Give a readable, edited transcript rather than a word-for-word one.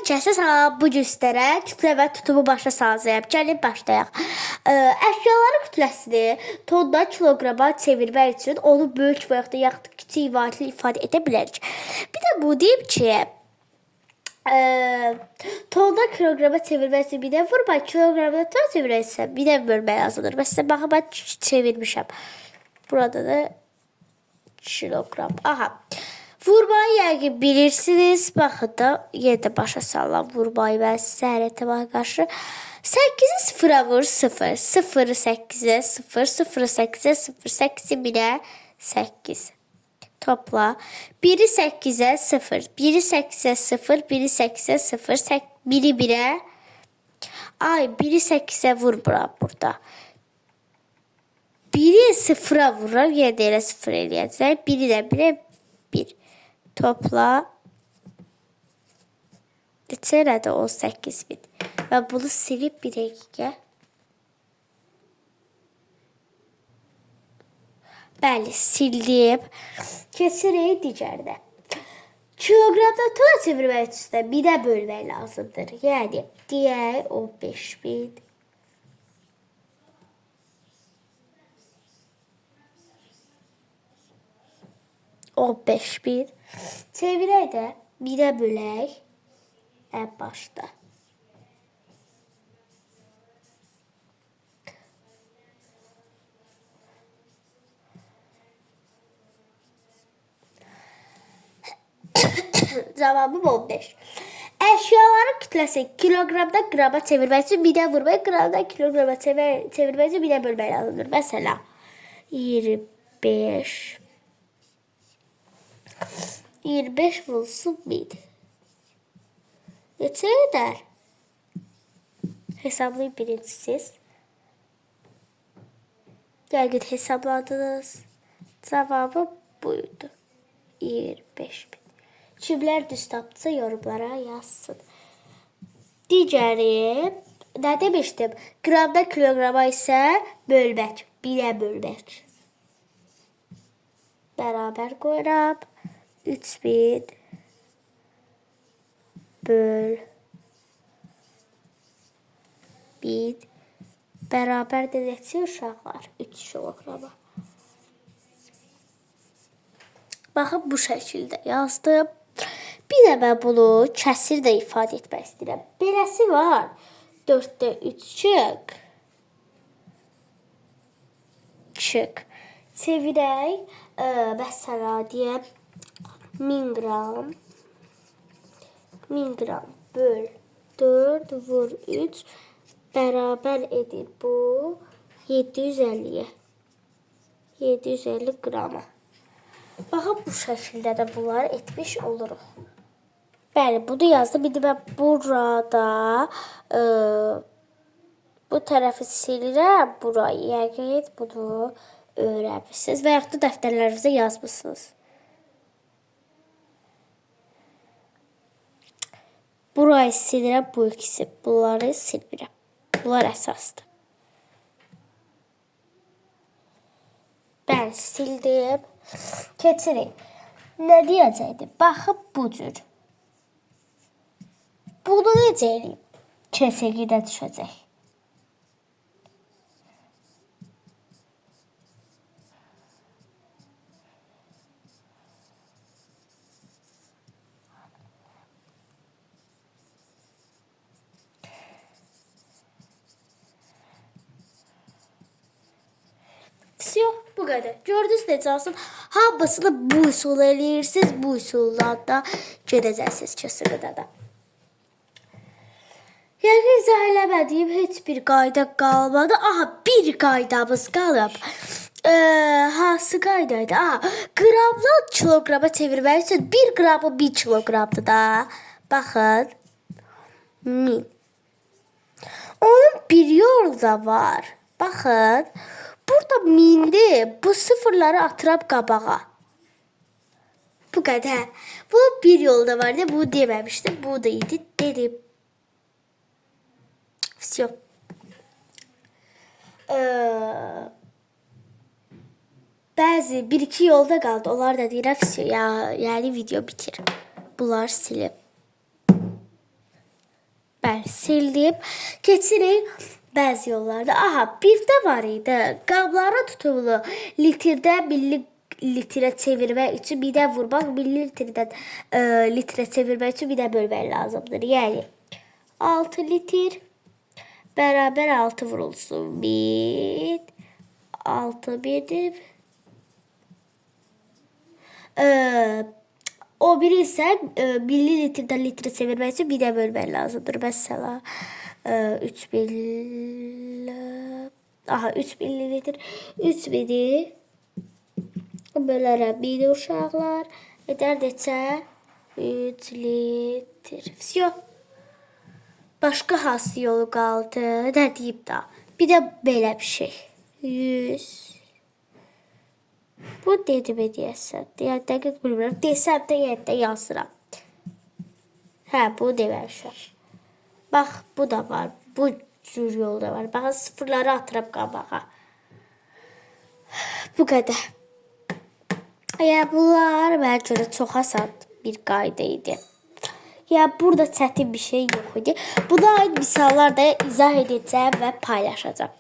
kəsə salam bu göstərə kütlə və tutumu başa salacağım. Gəlin başlayaq. Əşyaların kütləsini tonda kiloqrama çevirmək üçün onu böyük və yaxud da kiçik ibarətlə ifadə edə bilərik. Bir də bu deyim ki, tonda kiloqrama çevirmək üçün bir də vurma, kiloqramda ton çevirmək üçün bir də bölmək lazımdır. Məsələn, baxın, mən çevirmişəm. Burada da kiloqram. Aha. Vurmayı yəqin bilirsiniz. Baxın da yenə başa salıram vurmayı mən sizə hər ehtimala qarşı. 8-i 0-a vur 0. 0-ı 8-ə 0. 0-ı 8-ə 0. 8-i 1-ə 8. Topla. 1-i 8-ə 0. 1-i 8-ə 0. 1-i 8-ə 0. 1-i 1-ə. Ay, 1-i 8-ə vurmuram burada. 1-i 0-a vururam. Yenə də elə 0 eləyəcək. 1-i də 1-ə 1. Topla. Neçədə 18.000. Və bunu silib bir dəqiqə. Bəli, sildim. Keçirik digərinə. Kiloqramda tona çevirmək üçün bir də bölmək lazımdır. Yəni, deyək 15.000. O 5.000. Çevirək də 1-ə bölək ən başda. Cavabım 15. Əşyaların kütləsi kiloqramda qrama çevirmək üçün 1-ə vurmaq, qramdan kiloqrama çevirmək üçün 1-ə bölmək lazımdır. Məsələn, 25 vurulsun 1000. Neçə edər? Hesablayın birincisiz. Yəqin hesabladınız. Cavabı buydu. 25.000. Kimlər düz tapdısa yorumlara yazsın. Digəri, nə demişdim? Qramda kiloqrama isə bölmək. 1-ə bölmək. Bərabər qoyuram. 3000 böl 1000 bərabər də neçə uşaqlar? 3 kiloqrama. Baxın, bu şəkildə yazdım. Bir də mən bunu kəsir də ifadə etmək istəyirəm. Beləsi var. 4-də 3 çıx. Çıx. Çevirək. Məsələn, deyəm. 1000 qram. 1000 qram böl 4 vur 3 bərabər edir bu 750-yə. 750 qrama. Baxın, bu şəkildə də bunları etmiş oluruq. Bəli, bunu yazdım. Bir də mən burada bu tərəfi silirəm. Burayı yəqin bunu öyrənmişsiniz və yaxud da dəftərlərinizə yazmışsınız. Burayı silirəm, bu ikisi. Bunları silmirəm. Bunlar əsasdır. Bəli, sildim. Keçirik. Nə deyəcəkdim? Baxıb bu cür. Bunu necə eləyim? Kəsəgidə düşəcək. Yox, bu qədər. Gördünüz necə olsun? Hamısını bu üsul eləyirsiniz. Bu üsuldan da gedəcəksiniz kəsəgidə də. Yəni, izah eləmədiyim heç bir qayda qalmadı. Aha, bir qaydamız qalıb. Hansı qaydaydı? Aha, qramdan kiloqrama çevirmək üçün 1 qramı 1 kiloqramdır da. Baxın. 1000. Onun bir yolu da var. Baxın. Burada 1000'dir. Bu sıfırları atıram qabağa. Bu qədər. Bunun bir yolu da var. Bu deməmişdim. Bu da idi. Dedim. Всё. Bəzi 1-2 yolda qaldı. Onlar da deyirəm, yəni video bitir. Bunları silib. Bəli, sildim. Keçirik bəzi yollarda. Aha, bir də var idi. Qablara tutumlu litrdə milli litrə çevirmək üçün bir də vurmaq, milli litrdən litrə çevirmək üçün bir də bölmək lazımdır. Yəni 6 litr bərabər 6 vurulsun. 1 6 1'dir. O biri isə milli litrdən litrə çevirmək üçün bir də bölmək lazımdır. Məsələn 3 millilitr 3 biri bölərəm 1 uşaqlar edər neçə 3 litr. Vəsiyo. Başqa hansı yolu qaldı? Nə deyib da? Bir də belə bir şey. 100. Bu dedimi deyəsən. Dəqiq bilmirəm. Desəm də yəndə yazıram. Hə, bu deməmişəm. Bax, bu da var. Bu cür yolda var. Baxın, sıfırları atıram qabağa. Bu qədər. Bunlar mənə görə çox asan bir qayda idi. Burada çətin bir şey yox idi. Buna aid misallar da izah edəcəm və paylaşacağım.